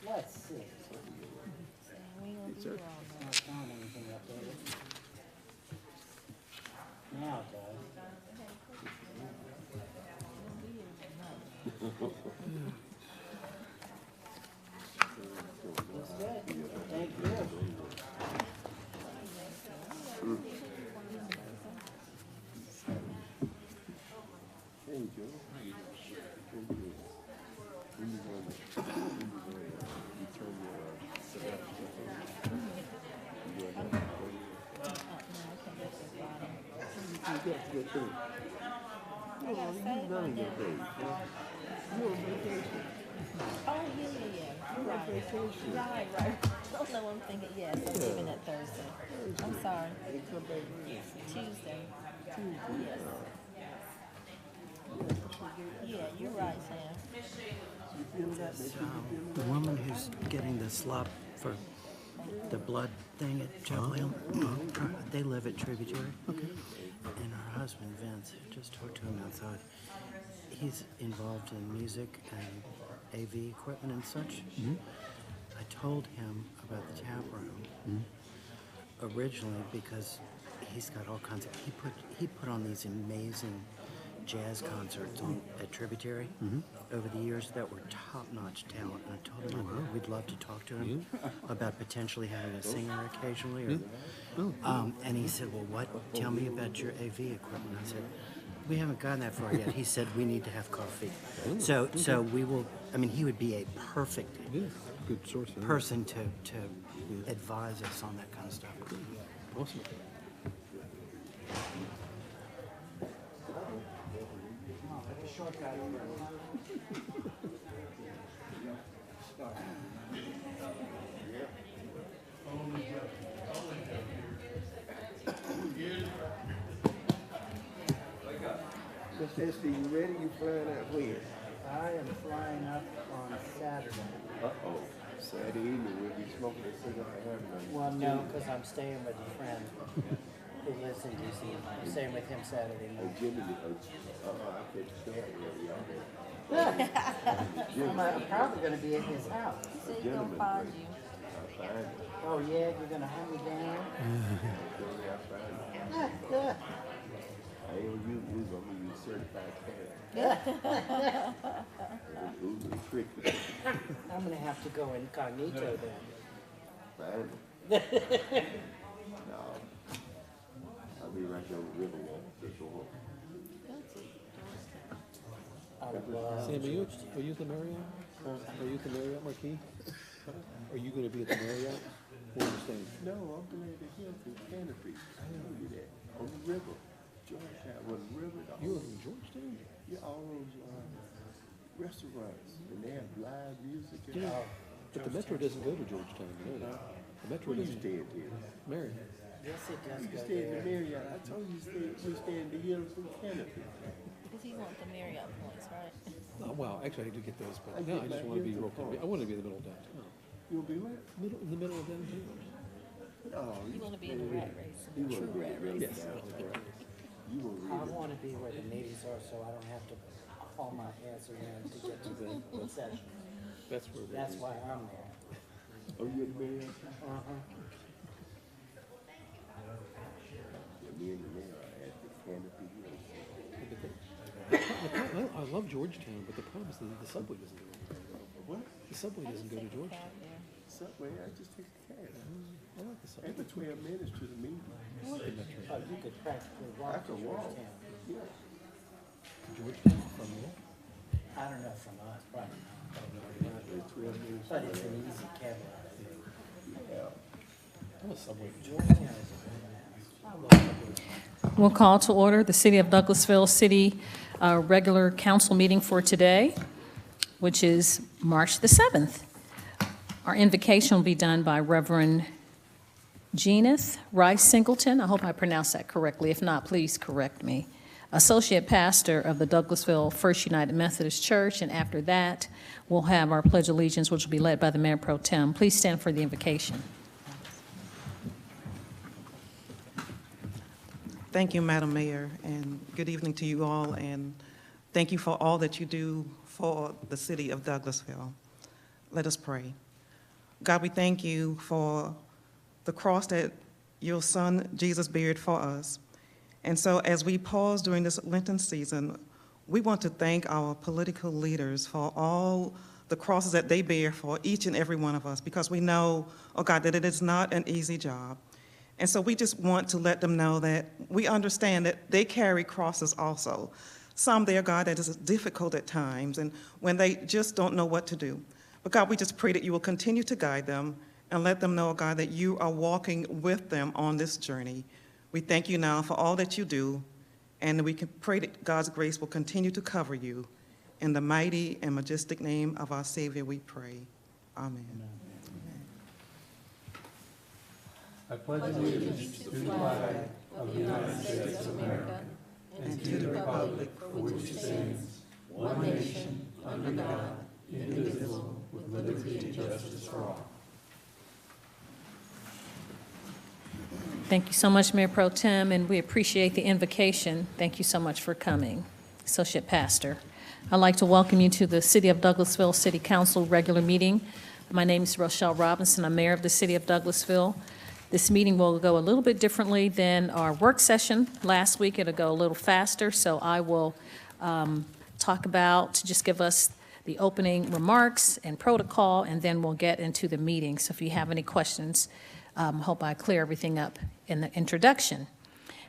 Let's see. We gonna be wrong. Not showing anything up there. Now it does. Looks good. Thank you. Hey, Joe. When you going to return your Sebastian? You got to go through. No, you've done your day. You're on vacation. Oh, yeah. You're on vacation. Right. Oh, no, I'm thinking, yes, I'm leaving that Thursday. I'm sorry. You come back when? Tuesday. Tuesday. Yeah, you're right, Sam. You feel that? The woman who's getting the slop for the blood thing at Chapel Hill, they live at Tributary. Okay. And her husband, Vince, just talked to him outside. He's involved in music and AV equipment and such. Mm-hmm. I told him about the tap room originally because he's got all kinds of, he put on these amazing jazz concerts at Tributary over the years that were top-notch talent. And I told him we'd love to talk to him about potentially having a singer occasionally. Or, and he said, well, what? Tell me about your AV equipment. I said, we haven't gotten that far yet. He said, we need to have coffee. So we will, I mean, he would be a perfect Good source. person to advise us on that kind of stuff. Awesome. Mr. Estee, you ready? You flying out when? I am flying up on Saturday. Uh-oh. Saturday evening, we'll be smoking a cigar and having a... Well, no, because I'm staying with a friend who lives in D.C. I'm staying with him Saturday Oh, morning. Jimmy, I can't stand it. I'm probably going to be at his house. He said he's gonna find you. I'll find it. Oh, yeah, you're going to hunt me down? I'll find it. I ain't gonna use this, I'm gonna use certified cash. Who's the trick? I'm going to have to go incognito then. Find it. No. I'll be right there with Riverwalk, for sure. I love Sam, are you at the Marriott? Are you at the Marriott Marquis? Are you going to be at the Marriott? Where are you staying? No, I'm going to the Hilton Canopy. I know you that. On the river. Georgetown, well, the river. You're in Georgetown? Yeah, all those restaurants. And they have live music. And Yeah. But the Metro doesn't go to Georgetown, you know that. The Metro Where you doesn't. stay at there? Marriott. Yes, it does You go stay at the there. Marriott. I told you we stay in the Hilton Canopy. Because he wants the Marriott points, right? Oh, well, actually, I need to get those, but I no, get I just my want to be Hilton real. card. I want to be in the middle of downtown. You'll be what? In the middle of downtown. Oh, You want to be in the rat race. you want to be rat really Yes. down there. You will I really. want to be where the meetings are so I don't have to haul my ass around to get to the session. That's where. That's why I'm there. Oh, you at the Marriott? Uh-huh. Yeah, me and the mayor are at the Canopy Hilton. I love Georgetown, but the problem is the subway doesn't go there. What? The subway doesn't go to Georgetown. Subway, I just take a cab. I like the subway. Every 12 minutes to the meeting. Oh, you could practically I walk to can walk. Georgetown. Yeah. Georgetown from there? I don't know from us, probably not. Every 12 minutes. But it's an easy cab ride. I'm a subway. Georgetown is a good house. We'll call to order the City of Douglasville City regular council meeting for today, which is March the 7th. Our invocation will be done by Reverend Geneth Rice Singleton. I hope I pronounced that correctly. If not, please correct me. Associate Pastor of the Douglasville First United Methodist Church. And after that, we'll have our Pledge of Allegiance, which will be led by the Mayor Pro Tem. Please stand for the invocation. Thank you, Madam Mayor, and good evening to you all, and thank you for all that you do for the city of Douglasville. Let us pray. God, we thank you for the cross that your son Jesus bared for us. And so as we pause during this Lenten season, we want to thank our political leaders for all the crosses that they bear for each and every one of us, because we know, oh God, that it is not an easy job. And so we just want to let them know that we understand that they carry crosses also. Some there, God, that is difficult at times and when they just don't know what to do. But God, we just pray that you will continue to guide them and let them know, God, that you are walking with them on this journey. We thank you now for all that you do, and we can pray that God's grace will continue to cover you. In the mighty and majestic name of our Savior we pray. Amen. I pledge allegiance to the flag of the United States of America and to the republic for which it stands, one nation, under God, indivisible, with liberty and justice for all. Thank you so much, Mayor Pro Tem, and we appreciate the invocation. Thank you so much for coming, Associate Pastor. I'd like to welcome you to the City of Douglasville City Council regular meeting. My name is Rochelle Robinson. I'm Mayor of the City of Douglasville. This meeting will go a little bit differently than our work session last week. It'll go a little faster, so I will just give us the opening remarks and protocol, and then we'll get into the meeting. So if you have any questions, hope I clear everything up in the introduction.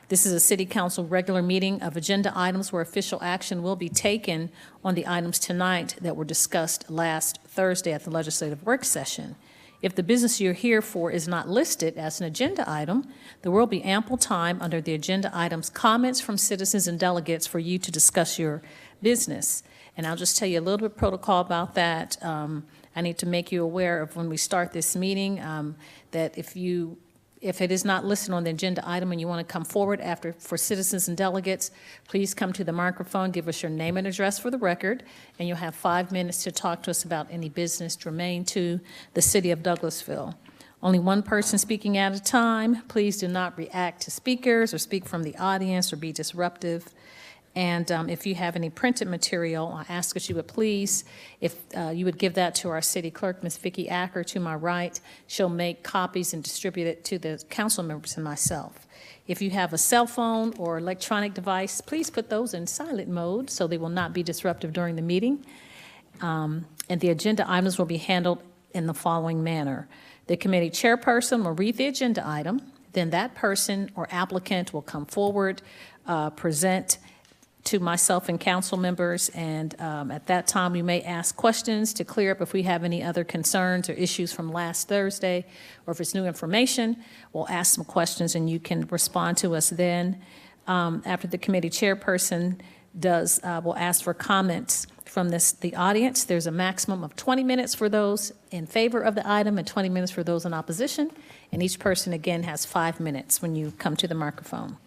This is a City Council regular meeting of agenda items where official action will be taken on the items tonight that were discussed last Thursday at the legislative work session. If the business you're here for is not listed as an agenda item, there will be ample time under the agenda items comments from citizens and delegates for you to discuss your business. And I'll just tell you a little bit of protocol about that. I need to make you aware of when we start this meeting that if it is not listed on the agenda item and you want to come forward for citizens and delegates, please come to the microphone, give us your name and address for the record, and you'll have 5 minutes to talk to us about any business germane to the City of Douglasville. Only one person speaking at a time. Please do not react to speakers or speak from the audience or be disruptive. And if you have any printed material, I ask that you would please, if you would give that to our city clerk, Ms. Vicki Acker, to my right. She'll make copies and distribute it to the council members and myself. If you have a cell phone or electronic device, please put those in silent mode so they will not be disruptive during the meeting. And the agenda items will be handled in the following manner. The committee chairperson will read the agenda item. Then that person or applicant will come forward, present to myself and council members, and at that time we may ask questions to clear up if we have any other concerns or issues from last Thursday, or if it's new information, we'll ask some questions and you can respond to us then. After the committee chairperson will ask for comments from the audience. There's a maximum of 20 minutes for those in favor of the item and 20 minutes for those in opposition, and each person again has 5 minutes when you come to the microphone.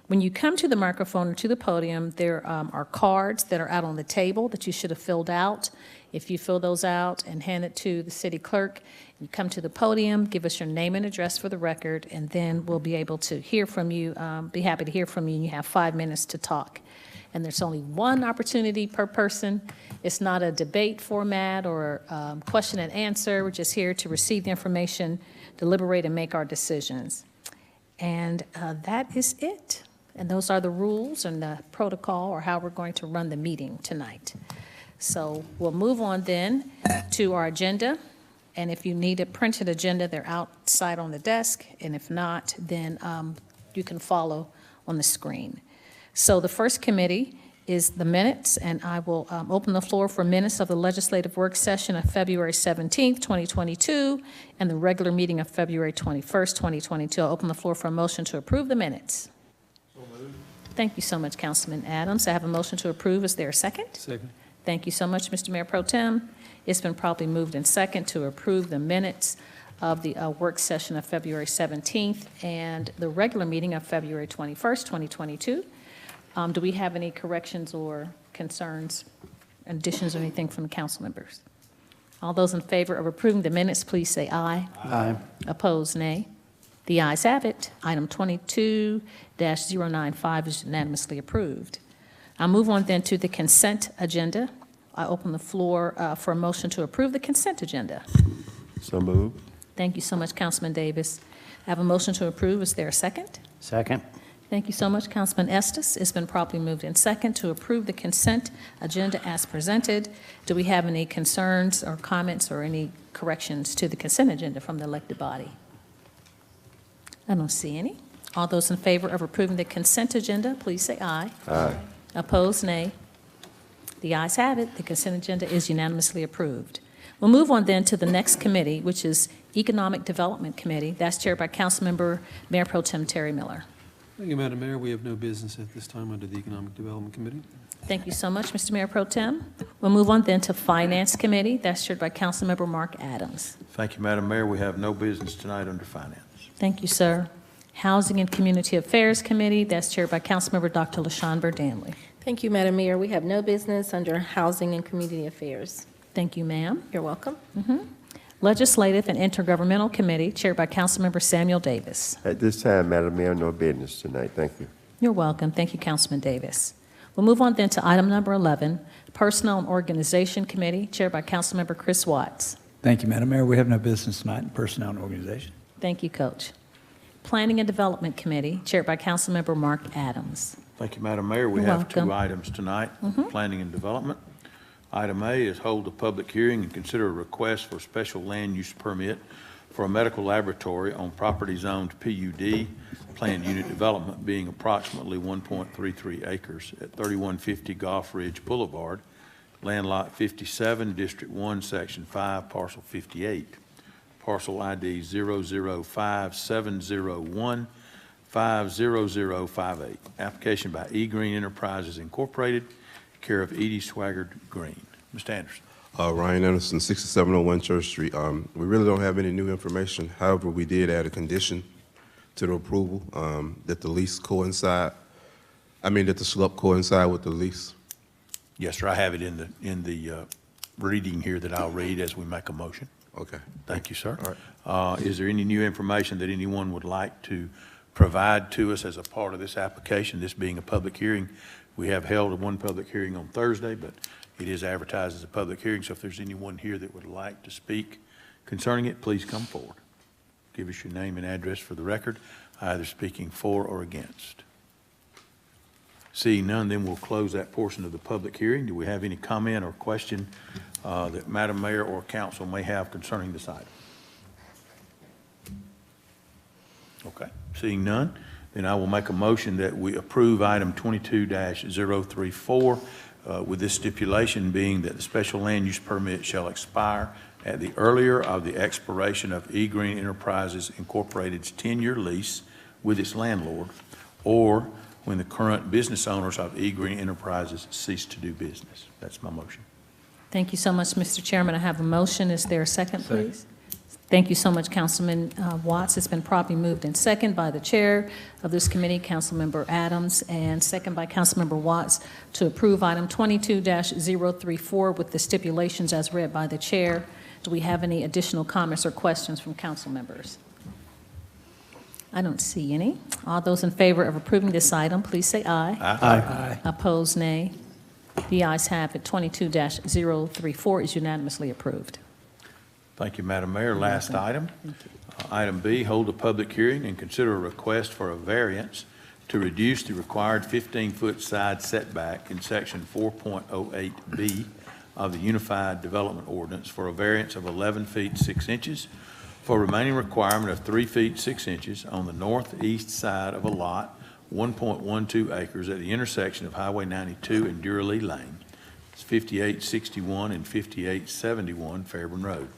When you come to the microphone or to the podium, there are cards that are out on the table that you should have filled out. If you fill those out and hand it to the city clerk, you come to the podium, give us your name and address for the record, and then we'll be able to hear from you, be happy to hear from you, and you have 5 minutes to talk. And there's only one opportunity per person. It's not a debate format or question and answer. We're just here to receive the information, deliberate, and make our decisions. And that is it. And those are the rules and the protocol, or how we're going to run the meeting tonight. So we'll move on then to our agenda. And if you need a printed agenda, they're outside on the desk. And if not, then you can follow on the screen. So the first committee is the minutes, and I will open the floor for minutes of the legislative work session of February 17th, 2022, and the regular meeting of February 21st, 2022. I'll open the floor for a motion to approve the minutes. Thank you so much, Councilman Adams. I have a motion to approve. Is there a second? Second. Thank you so much, Mr. Mayor Pro Tem. It's been properly moved in second to approve the minutes of the work session of February 17th and the regular meeting of February 21st, 2022. Do we have any corrections or concerns, additions, or anything from the council members? All those in favor of approving the minutes, please say aye. Aye. Opposed, nay. The ayes have it. Item 22-095 is unanimously approved. I'll move on then to the consent agenda. I open the floor for a motion to approve the consent agenda. So moved. Thank you so much, Councilman Davis. I have a motion to approve. Is there a second? Second. Thank you so much, Councilman Estes. It's been properly moved in second to approve the consent agenda as presented. Do we have any concerns or comments or any corrections to the consent agenda from the elected body? I don't see any. All those in favor of approving the consent agenda, please say aye. Aye. Opposed, nay. The ayes have it. The consent agenda is unanimously approved. We'll move on then to the next committee, which is Economic Development Committee. That's chaired by Councilmember Mayor Pro Tem Terry Miller. Thank you, Madam Mayor. We have no business at this time under the Economic Development Committee. Thank you so much, Mr. Mayor Pro Tem. We'll move on then to Finance Committee. That's chaired by Councilmember Mark Adams. Thank you, Madam Mayor. We have no business tonight under finance. Thank you, sir. Housing and Community Affairs Committee. That's chaired by Councilmember Dr. LaShawn Danley. Thank you, Madam Mayor. We have no business under Housing and Community Affairs. Thank you, ma'am. You're welcome. Legislative and Intergovernmental Committee, chaired by Councilmember Samuel Davis. At this time, Madam Mayor, no business tonight. Thank you. You're welcome. Thank you, Councilman Davis. We'll move on then to item number 11, Personnel and Organization Committee, chaired by Councilmember Chris Watts. Thank you, Madam Mayor. We have no business tonight in Personnel and Organization. Thank you, Coach. Planning and Development Committee, chaired by Councilmember Mark Adams. Thank you, Madam Mayor. We You're have welcome. 2 items tonight, planning and development. Item A is hold a public hearing and consider a request for special land use permit for a medical laboratory on property zoned PUD, planned unit development being approximately 1.33 acres at 3150 Golf Ridge Boulevard, land lot 57, District 1, Section 5, Parcel 58. Parcel ID 00570150058. Application by E-Green Enterprises Incorporated, care of Edie Swaggart Green. Mr. Anderson. Ryan Anderson, 6701 Church Street. We really don't have any new information. However, we did add a condition to the approval that the lease that the slope coincide with the lease. Yes, sir. I have it in the reading here that I'll read as we make a motion. Okay. Thank you, sir. All Is there any new information that anyone would like to provide to us as a part of this application, this being a public hearing? We have held one public hearing on Thursday, but it is advertised as a public hearing, so if there's anyone here that would like to speak concerning it, please come forward. Give us your name and address for the record, either speaking for or against. Seeing none, then we'll close that portion of the public hearing. Do we have any comment or question that Madam Mayor or Council may have concerning this item? Okay, seeing none, then I will make a motion that we approve item 22-034 with this stipulation being that the special land use permit shall expire at the earlier of the expiration of E-Green Enterprises Incorporated's 10-year lease with its landlord, or when the current business owners of E-Green Enterprises cease to do business. That's my motion. Thank you so much, Mr. Chairman. I have a motion. Is there a second, please? Thank you so much, Councilman Watts. It's been properly moved in second by the chair of this committee, Councilmember Adams, and second by Councilmember Watts to approve item 22-034 with the stipulations as read by the chair. Do we have any additional comments or questions from council members? I don't see any. All those in favor of approving this item, please say aye. Aye. Opposed, nay. The ayes have it. 22-034 is unanimously approved. Thank you, Madam Mayor. Last item. Item B, hold a public hearing and consider a request for a variance to reduce the required 15-foot side setback in section 4.08B of the Unified Development Ordinance for a variance of 11 feet 6 inches for remaining requirement of 3 feet 6 inches on the northeast side of a lot 1.12 acres at the intersection of Highway 92 and Durley Lane. It's 5861 and 5871 Fairburn Road.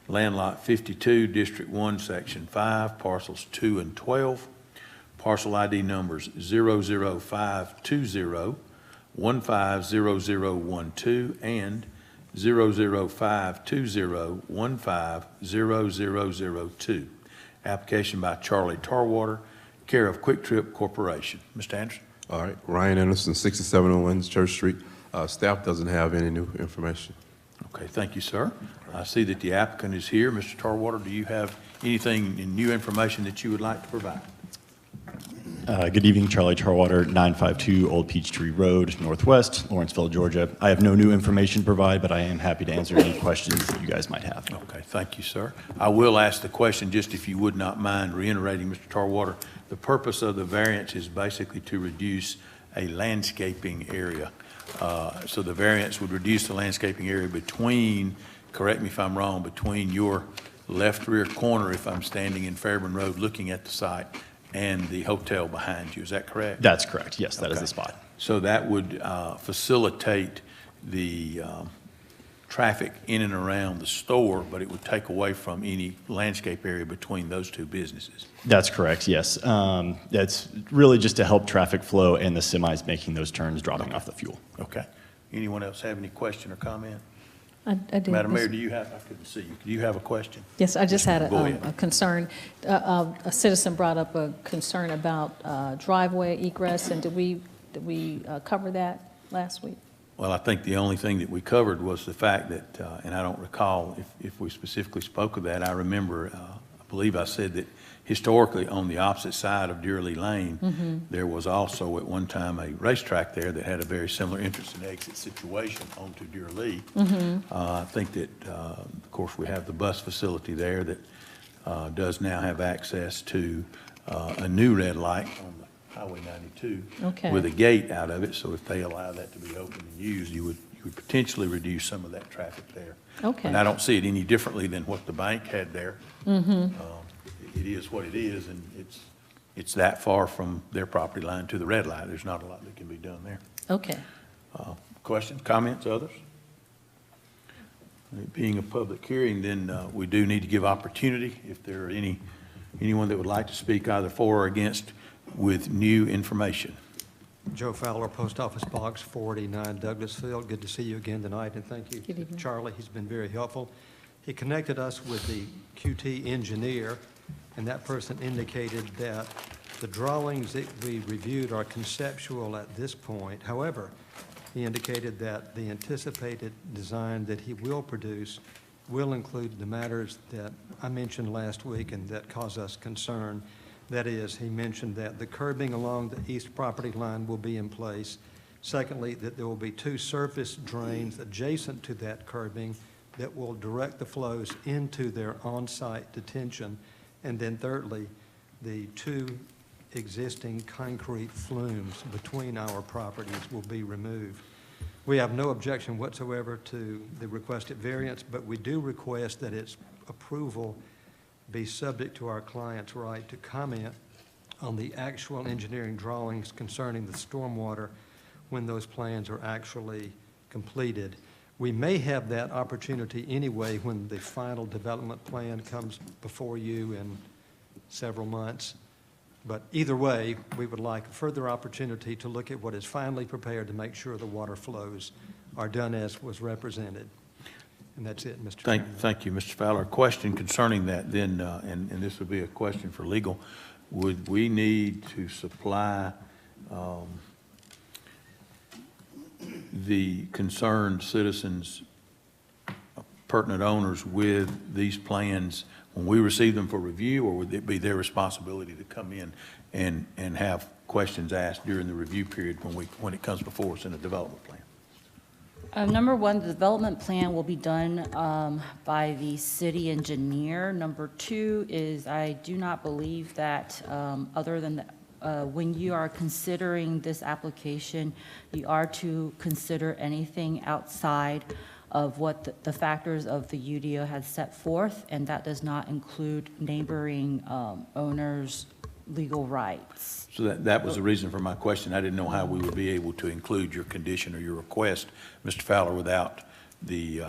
Land lot 52, District 1, Section 5, parcels 2 and 12. Parcel ID numbers 00520, 150012, and 00520, 150002. Application by Charlie Tarwater, care of Quick Trip Corporation. Mr. Anderson. All right. Ryan Anderson, 6701 Church Street. Staff doesn't have any new information. Okay, thank you, sir. I see that the applicant is here. Mr. Tarwater, do you have anything in new information that you would like to provide? Good evening, Charlie Tarwater, 952 Old Peachtree Road, Northwest, Lawrenceville, Georgia. I have no new information to provide, but I am happy to answer any questions that you guys might have. Okay, thank you, sir. I will ask the question, just if you would not mind reiterating, Mr. Tarwater, the purpose of the variance is basically to reduce a landscaping area. So the variance would reduce the landscaping area between, correct me if I'm wrong, between your left rear corner, if I'm standing in Fairburn Road looking at the site, and the hotel behind you. Is that correct? That's correct. Yes, that is Okay. the spot. So that would facilitate the traffic in and around the store, but it would take away from any landscape area between those two businesses. That's correct, yes. That's really just to help traffic flow and the semis making those turns, dropping off the fuel. Okay. Anyone else have any question or comment? I do. Madam Mayor, do you have, I couldn't see you. Do you have a question? Yes, I just had Go ahead. a concern. A citizen brought up a concern about driveway egress, and did we cover that last week? Well, I think the only thing that we covered was the fact that, and I don't recall if we specifically spoke of that. I remember, I believe I said that historically on the opposite side of Deerlee Lane, there was also at one time a racetrack there that had a very similar entrance and exit situation onto Deerlee. I think that, of course, we have the bus facility there that does now have access to a new red light on the Highway 92 Okay. with a gate out of it. So if they allow that to be open and used, you would potentially reduce some of that traffic there. Okay. And I don't see it any differently than what the bank had there. It is what it is, and it's that far from their property line to the red light. There's not a lot that can be done there. Okay. Questions, comments, others? It being a public hearing, then we do need to give opportunity if there are anyone that would like to speak either for or against with new information. Joe Fowler, Post Office Box 489, Douglasville. Good to see you again tonight, and thank you Good to evening. Charlie. He's been very helpful. He connected us with the QT engineer, and that person indicated that the drawings that we reviewed are conceptual at this point. However, he indicated that the anticipated design that he will produce will include the matters that I mentioned last week and that cause us concern. That is, he mentioned that the curbing along the east property line will be in place. Secondly, that there will be 2 surface drains adjacent to that curbing that will direct the flows into their on-site detention. And then thirdly, the 2 existing concrete flumes between our properties will be removed. We have no objection whatsoever to the requested variance, but we do request that its approval be subject to our client's right to comment on the actual engineering drawings concerning the stormwater when those plans are actually completed. We may have that opportunity anyway when the final development plan comes before you in several months. But either way, we would like a further opportunity to look at what is finally prepared to make sure the water flows are done as was represented. And that's it, Mr. Chairman. Thank you, Mr. Fowler. A question concerning that then, and this would be a question for legal. Would we need to supply the concerned citizens, pertinent owners with these plans when we receive them for review, or would it be their responsibility to come in and have questions asked during the review period when it comes before us in a development plan? Number one, the development plan will be done by the city engineer. Number two is I do not believe that other than when you are considering this application, you are to consider anything outside of what the factors of the UDO has set forth, and that does not include neighboring owners' legal rights. So that was the reason for my question. I didn't know how we would be able to include your condition or your request, Mr. Fowler, without the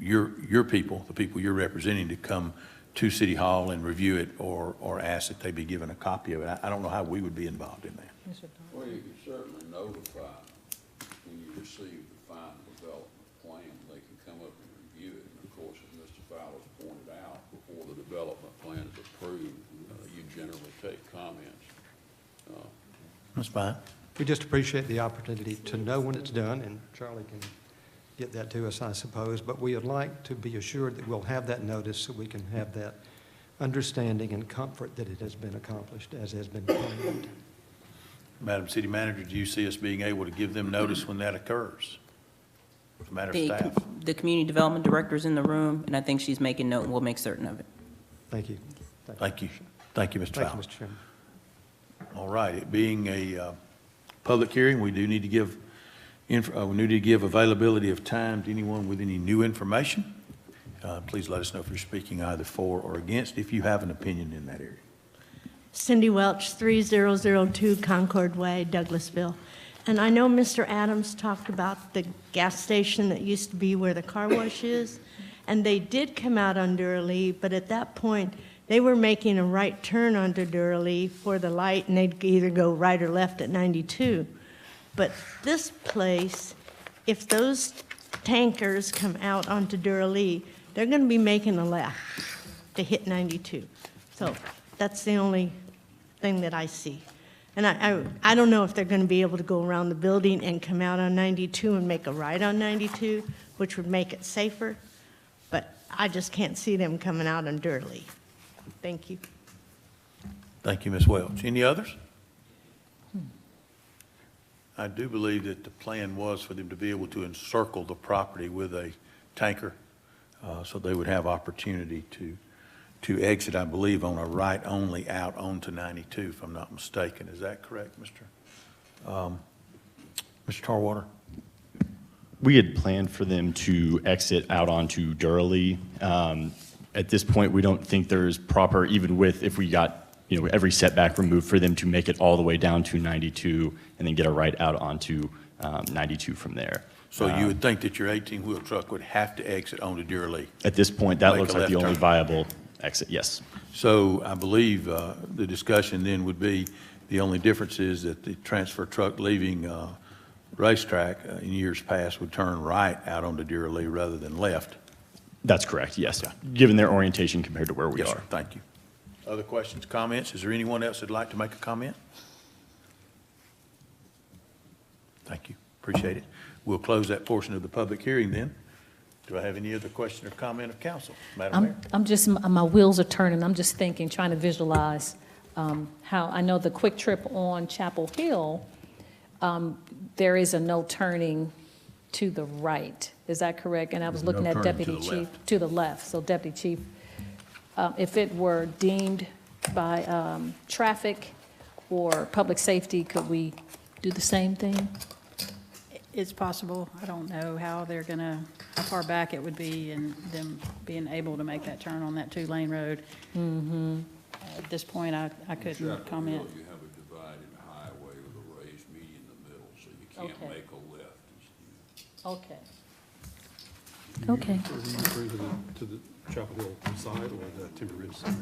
your people, the people you're representing, to come to City Hall and review it or ask that they be given a copy of it. I don't know how we would be involved in that. Well, you can certainly notify when you receive the final development plan. They can come up and review it. And of course, as Mr. Fowler's pointed out, before the development plan is approved, you generally take comments. That's fine. We just appreciate the opportunity to know when it's done, and Charlie can get that to us, I suppose. But we would like to be assured that we'll have that notice so we can have that understanding and comfort that it has been accomplished as has been planned. Madam City Manager, do you see us being able to give them notice when that occurs? As a matter of staff? The Community Development Director's in the room, and I think she's making note, and we'll make certain of it. Thank you. Thank you. Thank you, Mr. Fowler. Thank you, Mr. Chairman. All right, it being a public hearing, we do need to give, availability of time to anyone with any new information. Please let us know if you're speaking either for or against, if you have an opinion in that area. Cindy Welch, 3002 Concord Way, Douglasville. And I know Mr. Adams talked about the gas station that used to be where the car wash is, and they did come out on Durley, but at that point, they were making a right turn onto Durley for the light, and they'd either go right or left at 92. But this place, if those tankers come out onto Durley, they're going to be making a left to hit 92. So that's the only thing that I see. And I don't know if they're going to be able to go around the building and come out on 92 and make a right on 92, which would make it safer. But I just can't see them coming out on Durley. Thank you. Thank you, Ms. Welch. Any others? I do believe that the plan was for them to be able to encircle the property with a tanker, so they would have opportunity to exit, I believe, on a right only out onto 92, if I'm not mistaken. Is that correct, Mr. Tarwater? We had planned for them to exit out onto Durley. At this point, we don't think there's proper, even with, if we got, every setback removed, for them to make it all the way down to 92 and then get a right out onto 92 from there. So you would think that your 18-wheel truck would have to exit onto Durley? At this point, that Make looks a like the left only turn. viable exit, yes. So I believe the discussion then would be, the only difference is that the transfer truck leaving racetrack in years past would turn right out onto Durley rather than left. That's correct, yes, given their orientation compared to where we Yes, are. sir. Thank you. Other questions, comments? Is there anyone else that'd like to make a comment? Thank you. Appreciate it. We'll close that portion of the public hearing then. Do I have any other question or comment of council? Madam Mayor? I'm just, my wheels are turning. I'm just thinking, trying to visualize how, I know the quick trip on Chapel Hill, there is a no turning to the right. Is that correct? And I was looking at Deputy Chief, to the left. So Deputy Chief, if it were deemed by traffic or public safety, could we do the same thing? It's possible. I don't know how far back it would be and them being able to make that turn on that 2-lane road. Mm-hmm. At this point, I couldn't comment. You have a divided highway with a raised median in the middle, so you can't Okay. make a left. Okay. Okay. To the Chapel Hill side or the Timber Ridge side?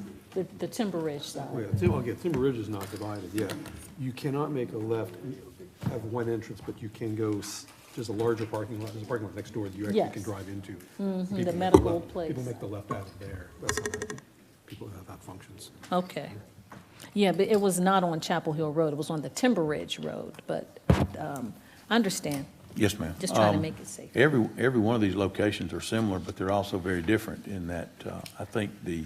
The Timber Ridge side. Timber Ridge is not divided yet. You cannot make a left, have one entrance, but you can go, there's a larger parking lot, there's a parking lot next door that you actually Yes. can drive into. Mhm, People the make medical left- place. People make the left out of there. That's how people have that functions. Okay. Yeah, but it was not on Chapel Hill Road. It was on the Timber Ridge Road, but I understand. Yes, ma'am. Just trying to make it safe. Every one of these locations are similar, but they're also very different in that I think the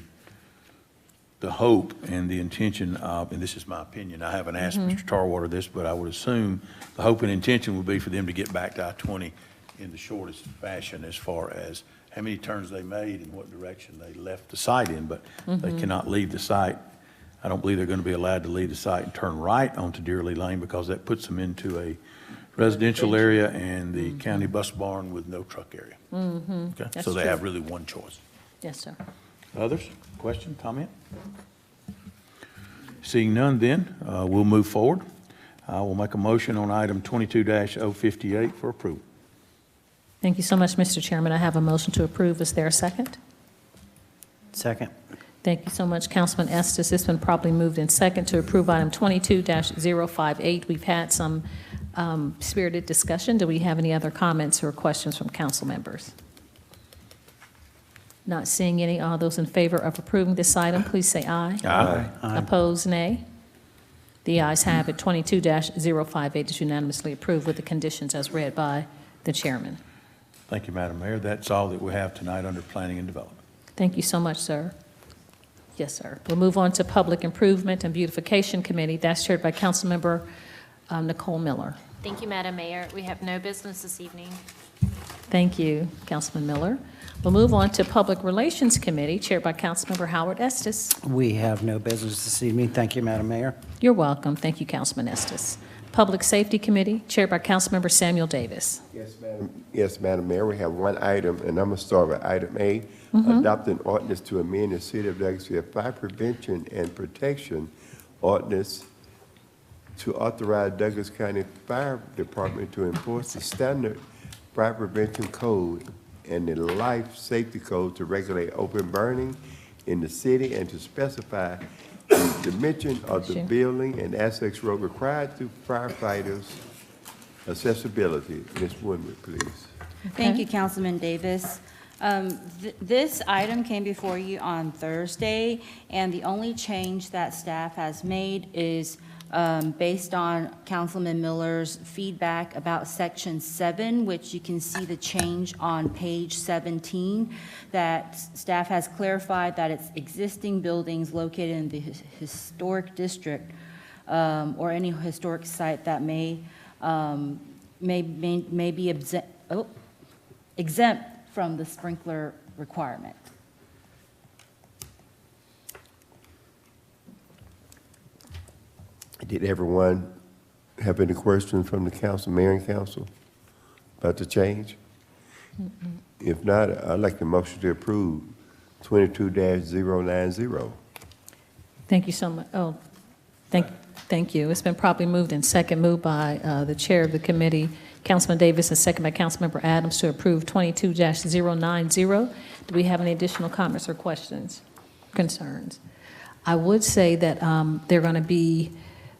hope and the intention of, and this is my opinion, I haven't asked Mr. Tarwater this, but I would assume the hope and intention would be for them to get back to I-20 in the shortest fashion as far as how many turns they made and what direction they left the site in, but they cannot leave the site. I don't believe they're going to be allowed to leave the site and turn right onto Dearly Lane because that puts them into a residential area and the county bus barn with no truck area. Okay, That's so they true. have really one choice. Yes, sir. Others? Question, comment? Seeing none then, we'll move forward. I will make a motion on item 22-058 for approval. Thank you so much, Mr. Chairman. I have a motion to approve. Is there a second? Second. Thank you so much, Councilman Estes. It's been properly moved in second to approve item 22-058. We've had some spirited discussion. Do we have any other comments or questions from council members? Not seeing any. All those in favor of approving this item, please say aye. Aye. Opposed, nay. The ayes have it. 22-058 is unanimously approved with the conditions as read by the chairman. Thank you, Madam Mayor. That's all that we have tonight under Planning and Development. Thank you so much, sir. Yes, sir. We'll move on to Public Improvement and Beautification Committee. That's chaired by Councilmember Nicole Miller. Thank you, Madam Mayor. We have no business this evening. Thank you, Councilman Miller. We'll move on to Public Relations Committee, chaired by Councilmember Howard Estes. We have no business this evening. Thank you, Madam Mayor. You're welcome. Thank you, Councilman Estes. Public Safety Committee, chaired by Councilmember Samuel Davis. Yes, Madam Mayor, we have one item, and I'm going to start with item A, adopt an ordinance to amend the City of Douglasville Fire Prevention and Protection Ordinance to authorize Douglas County Fire Department to enforce the standard fire prevention code and the life safety code to regulate open burning in the city and to specify the dimension of the building and access road required to firefighters' accessibility. Ms. Woodward, please. Thank you, Councilman Davis. This item came before you on Thursday, and the only change that staff has made is based on Councilman Miller's feedback about Section 7, which you can see the change on page 17, that staff has clarified that it's existing buildings located in the historic district or any historic site that may be exempt from the sprinkler requirement. Did everyone have any questions from the council, mayor and council about the change? If not, I'd like the motion to approve 22-090. Thank you so much. Oh, thank you. It's been properly moved and second moved by the chair of the committee, Councilman Davis, and second by Councilmember Adams to approve 22-090. Do we have any additional comments or questions, concerns? I would say that they're going to be,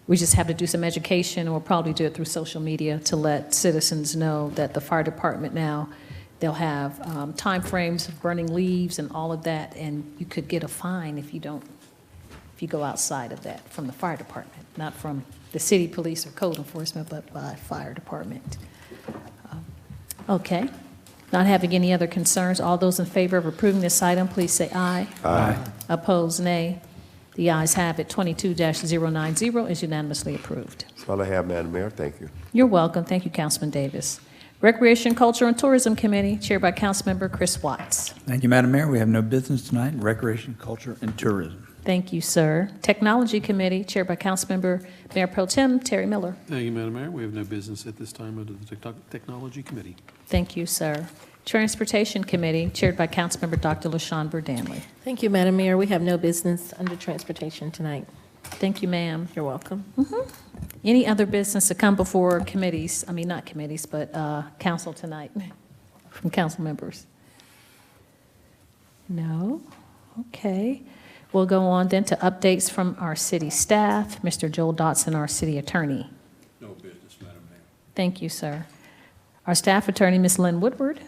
we just have to do some education, or probably do it through social media to let citizens know that the fire department now, they'll have time frames of burning leaves and all of that, and you could get a fine if you go outside of that from the fire department, not from the city police or code enforcement, but by fire department. Okay. Not having any other concerns, all those in favor of approving this item, please say aye. Aye. Opposed, nay. The ayes have it. 22-090 is unanimously approved. That's all I have, Madam Mayor. Thank you. You're welcome. Thank you, Councilman Davis. Recreation, Culture, and Tourism Committee, chaired by Councilmember Chris Watts. Thank you, Madam Mayor. We have no business tonight. Recreation, Culture, and Tourism. Thank you, sir. Technology Committee, chaired by Councilmember Mayor Pro Tem Terry Miller. Thank you, Madam Mayor. We have no business at this time under the Technology Committee. Thank you, sir. Transportation Committee, chaired by Councilmember Dr. LaShawn Burdanley. Thank you, Madam Mayor. We have no business under transportation tonight. Thank you, ma'am. You're welcome. Any other business to come before committees, I mean, not committees, but council tonight from council members? No? Okay. We'll go on then to updates from our city staff. Mr. Joel Dotson, our city attorney. No business, Madam Mayor. Thank you, sir. Our staff attorney, Ms. Lynn Woodward.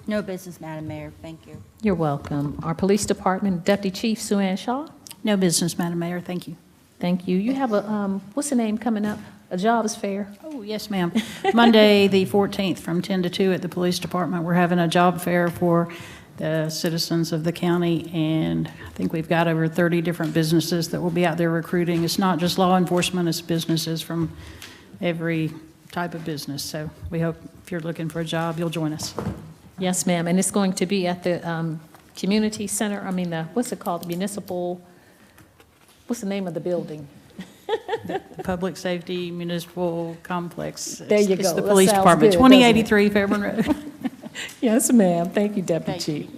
No business, Madam Mayor. Thank you. You're welcome. Our police department Deputy Chief Sue Ann Shaw. No business, Madam Mayor. Thank you. Thank you. You have a, what's the name coming up? A jobs fair? Oh, yes, ma'am. Monday, the 14th, from 10 to 2 at the police department. We're having a job fair for the citizens of the county, and I think we've got over 30 different businesses that will be out there recruiting. It's not just law enforcement, it's businesses from every type of business. So we hope if you're looking for a job, you'll join us. Yes, ma'am. And it's going to be at the community center, I mean, what's it called? The municipal, what's the name of the building? The Public Safety Municipal Complex. There you go. It's the That police sounds department, good, 2083 Fairburn Road. Yes, ma'am. Thank you, Deputy Chief.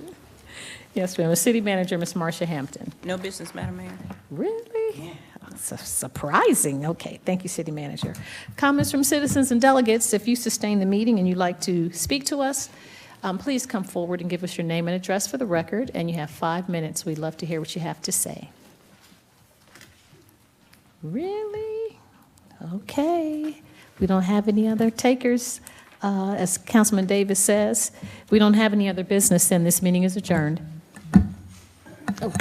Yes, ma'am. City Manager, Ms. Marcia Hampton. No business, Madam Mayor. Really? Yeah. Surprising. Okay. Thank you, City Manager. Comments from citizens and delegates. If you sustain the meeting and you'd like to speak to us, please come forward and give us your name and address for the record, and you have 5 minutes. We'd love to hear what you have to say. Really? Okay. We don't have any other takers. As Councilman Davis says, we don't have any other business, then this meeting is adjourned. Oh.